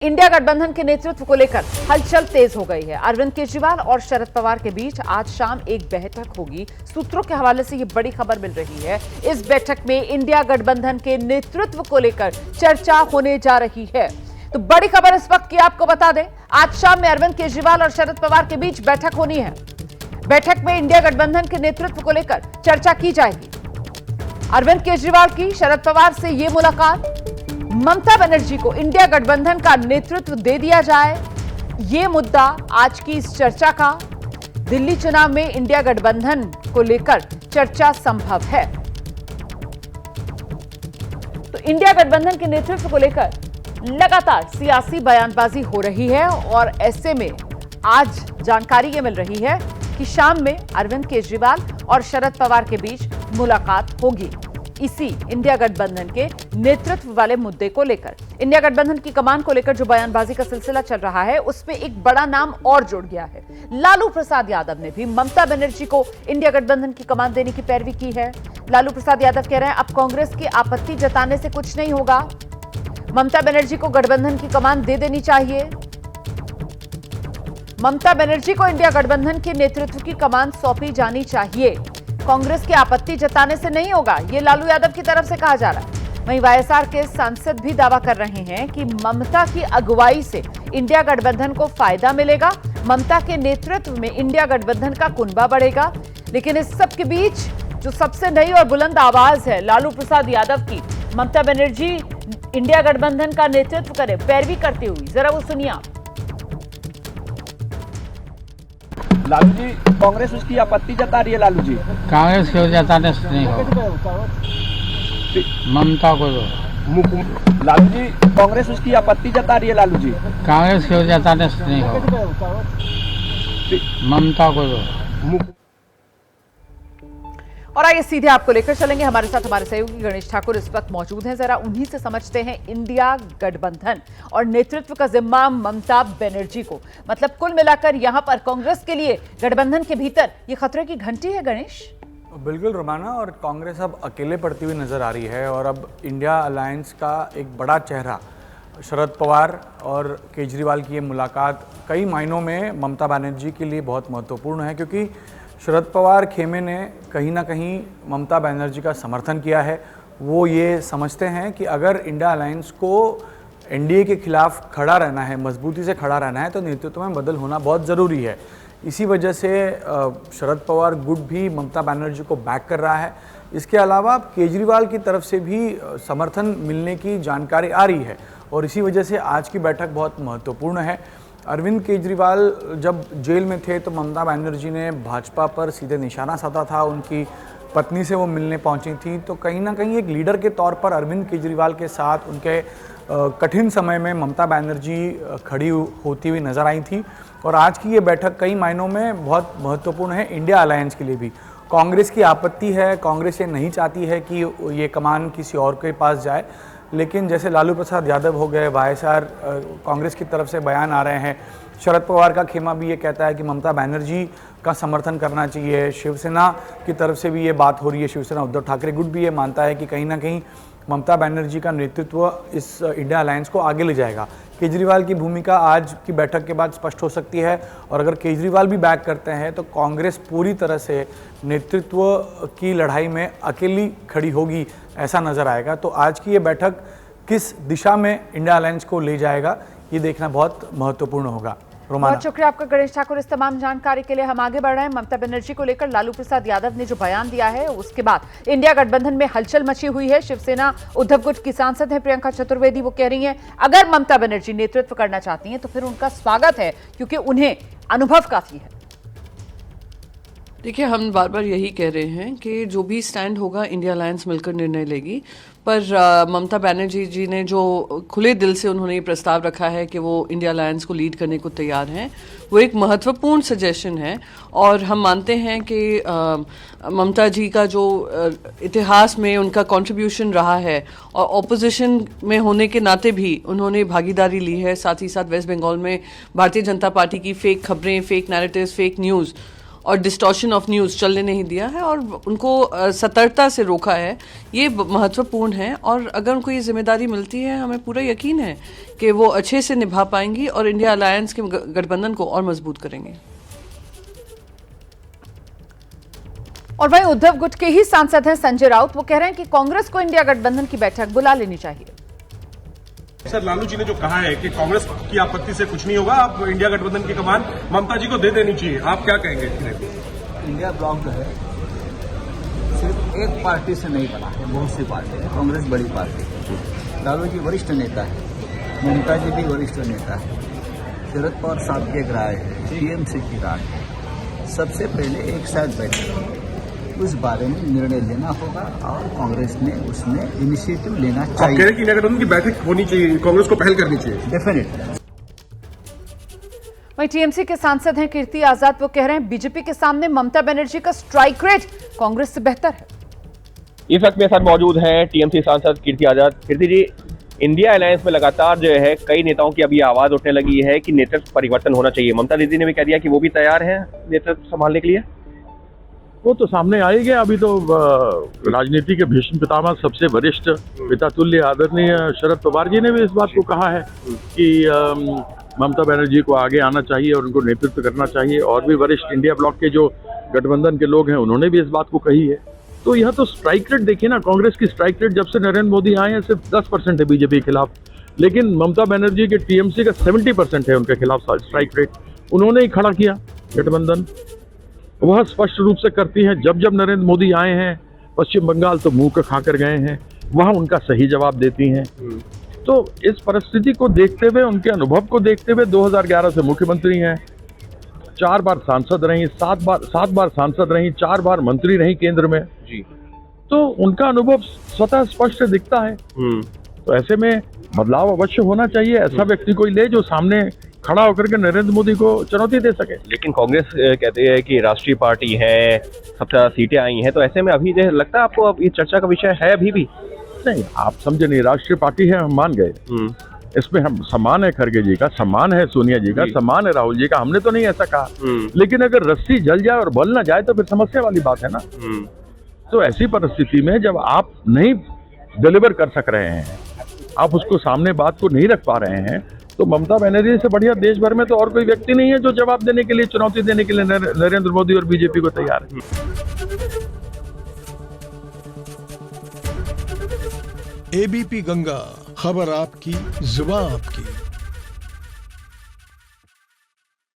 India गठबंधन के नेतृत्व को लेकर हलचल तेज हो गई है। अरविंद केजरीवाल और शरद पवार के बीच आज शाम एक बैठक होगी। सूत्रों के हवाले से ये बड़ी खबर मिल रही है। इस बैठक में इंडिया गठबंधन के नेतृत्व को लेकर चर्चा होने जा रही है। तो बड़ी खबर इस वक्त की आपको बता दें, आज शाम में अरविंद केजरीवाल और शरद पवार के बीच बैठक होनी है। बैठक में इंडिया गठबंधन के नेतृत्व को लेकर चर्चा की जाएगी। अरविंद केजरीवाल की शरद पवार से ये मुलाकात, ममता बनर्जी को इंडिया गठबंधन का नेतृत्व दे दिया जाए, यह मुद्दा आज की इस चर्चा का। दिल्ली चुनाव में इंडिया गठबंधन को लेकर चर्चा संभव है। तो इंडिया गठबंधन के नेतृत्व को लेकर लगातार सियासी बयानबाजी हो रही है और ऐसे में आज जानकारी यह मिल रही है कि शाम में अरविंद केजरीवाल और शरद पवार के बीच मुलाकात होगी, इसी इंडिया गठबंधन के नेतृत्व वाले मुद्दे को लेकर। इंडिया गठबंधन की कमान को लेकर जो बयानबाजी का सिलसिला चल रहा है, उसमें एक बड़ा नाम और जुड़ गया है। लालू प्रसाद यादव ने भी ममता बनर्जी को इंडिया गठबंधन की कमान देने की पैरवी की है। लालू प्रसाद यादव कह रहे हैं अब कांग्रेस की आपत्ति जताने से कुछ नहीं होगा, ममता बनर्जी को गठबंधन की कमान दे देनी चाहिए। ममता बनर्जी को इंडिया गठबंधन के नेतृत्व की कमान सौंपी जानी चाहिए, कांग्रेस की आपत्ति जताने से नहीं होगा, ये लालू यादव की तरफ से कहा जा रहा है। वहीं वाईएसआर के सांसद भी दावा कर रहे हैं कि ममता की अगुवाई से इंडिया गठबंधन को फायदा मिलेगा, ममता के नेतृत्व में इंडिया गठबंधन का कुनबा बढ़ेगा। लेकिन इस सब के बीच जो सबसे नई और बुलंद आवाज है लालू प्रसाद यादव की, ममता बनर्जी इंडिया गठबंधन का नेतृत्व करे पैरवी करती हुई, जरा वो सुनिए आप। लालू जी, कांग्रेस उसकी आपत्ति जता रही है। लालू जी, कांग्रेस क्यों जताने से नहीं होगा, ममता को दो। लालू जी, कांग्रेस उसकी आपत्ति जता रही है। लालू जी, कांग्रेस क्यों जताने से नहीं होगा, ममता को दो। और आइए सीधे आपको लेकर चलेंगे, हमारे साथ हमारे सहयोगी गणेश ठाकुर इस वक्त मौजूद हैं। जरा उन्हीं से समझते हैं इंडिया गठबंधन और नेतृत्व का जिम्मा ममता बनर्जी को। मतलब कुल मिलाकर यहां पर कांग्रेस के लिए गठबंधन के भीतर ये खतरे की घंटी है। गणेश, बिल्कुल रोमाना, और कांग्रेस अब अकेले पड़ती हुई नजर आ रही है और अब इंडिया अलायंस का एक बड़ा चेहरा शरद पवार और केजरीवाल की ये मुलाकात कई मायनों में ममता बनर्जी के लिए बहुत महत्वपूर्ण है, क्योंकि शरद पवार खेमे ने कहीं ना कहीं ममता बनर्जी का समर्थन किया है। वो ये समझते हैं कि अगर इंडिया अलायंस को एनडीए के खिलाफ खड़ा रहना है, मजबूती से खड़ा रहना है, तो नेतृत्व में बदल होना बहुत ज़रूरी है। इसी वजह से शरद पवार गुट भी ममता बनर्जी को बैक कर रहा है। इसके अलावा केजरीवाल की तरफ से भी समर्थन मिलने की जानकारी आ रही है और इसी वजह से आज की बैठक बहुत महत्वपूर्ण है। अरविंद केजरीवाल जब जेल में थे तो ममता बनर्जी ने भाजपा पर सीधे निशाना साधा था, उनकी पत्नी से वो मिलने पहुंची थी। तो कहीं ना कहीं एक लीडर के तौर पर अरविंद केजरीवाल के साथ उनके कठिन समय में ममता बनर्जी खड़ी होती हुई नजर आई थी। और आज की ये बैठक कई मायनों में बहुत महत्वपूर्ण है इंडिया अलायंस के लिए भी। कांग्रेस की आपत्ति है, कांग्रेस ये नहीं चाहती है कि ये कमान किसी और के पास जाए, लेकिन जैसे लालू प्रसाद यादव हो गए, वाईएसआर कांग्रेस की तरफ से बयान आ रहे हैं, शरद पवार का खेमा भी ये कहता है कि ममता बनर्जी का समर्थन करना चाहिए, शिवसेना की तरफ से भी ये बात हो रही है, शिवसेना उद्धव ठाकरे गुट भी ये मानता है कि कहीं ना कहीं ममता बनर्जी का नेतृत्व इस इंडिया अलायंस को आगे ले जाएगा। केजरीवाल की भूमिका आज की बैठक के बाद स्पष्ट हो सकती है और अगर केजरीवाल भी बैक करते हैं तो कांग्रेस पूरी तरह से नेतृत्व की लड़ाई में अकेली खड़ी होगी, ऐसा नजर आएगा। तो आज की ये बैठक किस दिशा में इंडिया अलायंस को ले जाएगा, ये देखना बहुत महत्वपूर्ण होगा। बहुत शुक्रिया आपका गणेश ठाकुर इस तमाम जानकारी के लिए। हम आगे बढ़ रहे हैं। ममता बनर्जी को लेकर लालू प्रसाद यादव ने जो बयान दिया है, उसके बाद इंडिया गठबंधन में हलचल मची हुई है। शिवसेना उद्धव गुट की सांसद है प्रियंका चतुर्वेदी, वो कह रही हैं अगर ममता बनर्जी नेतृत्व करना चाहती हैं तो फिर उनका स्वागत है, क्योंकि उन्हें अनुभव काफी है। देखिए, हम बार बार यही कह रहे हैं कि जो भी स्टैंड होगा इंडिया अलायंस मिलकर निर्णय लेगी, पर ममता बनर्जी जी ने जो खुले दिल से उन्होंने ये प्रस्ताव रखा है कि वो इंडिया अलायंस को लीड करने को तैयार हैं, वो एक महत्वपूर्ण सजेशन है। और हम मानते हैं कि ममता जी का जो इतिहास में उनका कंट्रीब्यूशन रहा है और ऑपोजिशन में होने के नाते भी उन्होंने भागीदारी ली है, साथ ही साथ वेस्ट बंगाल में भारतीय जनता पार्टी की फेक खबरें, फेक नैरेटिव्स, फेक न्यूज़ और डिस्टॉर्शन ऑफ न्यूज़ चलने नहीं दिया है और उनको सतर्कता से रोका है। ये महत्वपूर्ण है और अगर उनको ये जिम्मेदारी मिलती है, हमें पूरा यकीन है कि वो अच्छे से निभा पाएंगी और इंडिया अलायंस के गठबंधन को और मजबूत करेंगे। और वहीं उद्धव गुट के ही सांसद हैं संजय राउत, वो कह रहे हैं कि कांग्रेस को इंडिया गठबंधन की बैठक बुला लेनी चाहिए। सर, लालू जी ने जो कहा है कि कांग्रेस की आपत्ति से कुछ नहीं होगा, आप इंडिया गठबंधन की कमान ममता जी को दे देनी चाहिए, आप क्या कहेंगे? इंडिया ब्लॉक जो है सिर्फ एक पार्टी से नहीं बना है, बहुत सी पार्टी है। कांग्रेस बड़ी पार्टी है, लालू जी वरिष्ठ नेता है, ममता जी भी वरिष्ठ नेता है, शरद पवार साहब की एक राय है, टीएमसी की राय है। सबसे पहले एक साथ बैठे उस बारे में निर्णय लेना होगा और कांग्रेस ने उसमें इनिशिएटिव लेना चाहिए। आप कह रहे हैं कि इंडिया गठबंधन की बैठक होनी चाहिए, कांग्रेस को पहल करनी चाहिए। डेफिनेटली। वहीं टीएमसी के सांसद हैं कीर्ति आजाद, वो कह रहे हैं बीजेपी के सामने ममता बनर्जी का स्ट्राइक रेट कांग्रेस से बेहतर है। इस वक्त मेरे साथ मौजूद हैं टीएमसी सांसद कीर्ति आजाद। कीर्ति जी, इंडिया अलायंस में लगातार जो है कई नेताओं की अभी आवाज उठने लगी है कि नेतृत्व परिवर्तन होना चाहिए। ममता दीदी ने भी कह दिया कि वो भी तैयार हैं नेतृत्व संभालने के लिए। वो तो सामने आ ही गया। अभी तो राजनीति के भीष्म पितामह, सबसे वरिष्ठ पिता तुल्य आदरणीय शरद पवार जी ने भी इस बात को कहा है कि ममता बनर्जी को आगे आना चाहिए और उनको नेतृत्व करना चाहिए। और भी वरिष्ठ इंडिया ब्लॉक के जो गठबंधन के लोग हैं उन्होंने भी इस बात को कही है। तो यह तो स्ट्राइक रेट देखिए ना, कांग्रेस की स्ट्राइक रेट जब से नरेंद्र मोदी आए हैं सिर्फ 10% है बीजेपी के खिलाफ, लेकिन ममता बनर्जी के टीएमसी का 70% है उनके खिलाफ स्ट्राइक रेट। उन्होंने ही खड़ा किया गठबंधन। वह स्पष्ट रूप से करती हैं। जब जब नरेंद्र मोदी आए हैं पश्चिम बंगाल तो मुंह का खाकर गए हैं, वहां उनका सही जवाब देती हैं। तो इस परिस्थिति को देखते हुए, उनके अनुभव को देखते हुए 2011 से मुख्यमंत्री हैं, 4 बार सांसद रही, 7 बार सांसद रही, 4 बार मंत्री रही केंद्र में जी। तो उनका अनुभव स्वतः स्पष्ट दिखता है। तो ऐसे में बदलाव अवश्य होना चाहिए। ऐसा व्यक्ति कोई ले जो सामने खड़ा होकर के नरेंद्र मोदी को चुनौती दे सके। लेकिन कांग्रेस कहते हैं कि राष्ट्रीय पार्टी है, सबसे ज्यादा सीटें आई हैं, तो ऐसे में अभी जो लगता है आपको अब ये चर्चा का विषय है अभी भी? नहीं, आप समझे नहीं। राष्ट्रीय पार्टी है, हम मान गए। इसमें हम सम्मान है खड़गे जी का, सम्मान है सोनिया जी का, सम्मान है राहुल जी का, हमने तो नहीं ऐसा कहा। लेकिन अगर रस्सी जल जाए और बल ना जाए तो फिर समस्या वाली बात है ना। तो ऐसी परिस्थिति में जब आप नहीं डिलीवर कर सक रहे हैं, आप उसको सामने बात को नहीं रख पा रहे हैं, तो ममता बनर्जी से बढ़िया देश भर में तो और कोई व्यक्ति नहीं है जो जवाब देने के लिए, चुनौती देने के लिए नरेंद्र मोदी और बीजेपी को तैयार है। एबीपी गंगा, खबर आपकी, जुबान आपकी।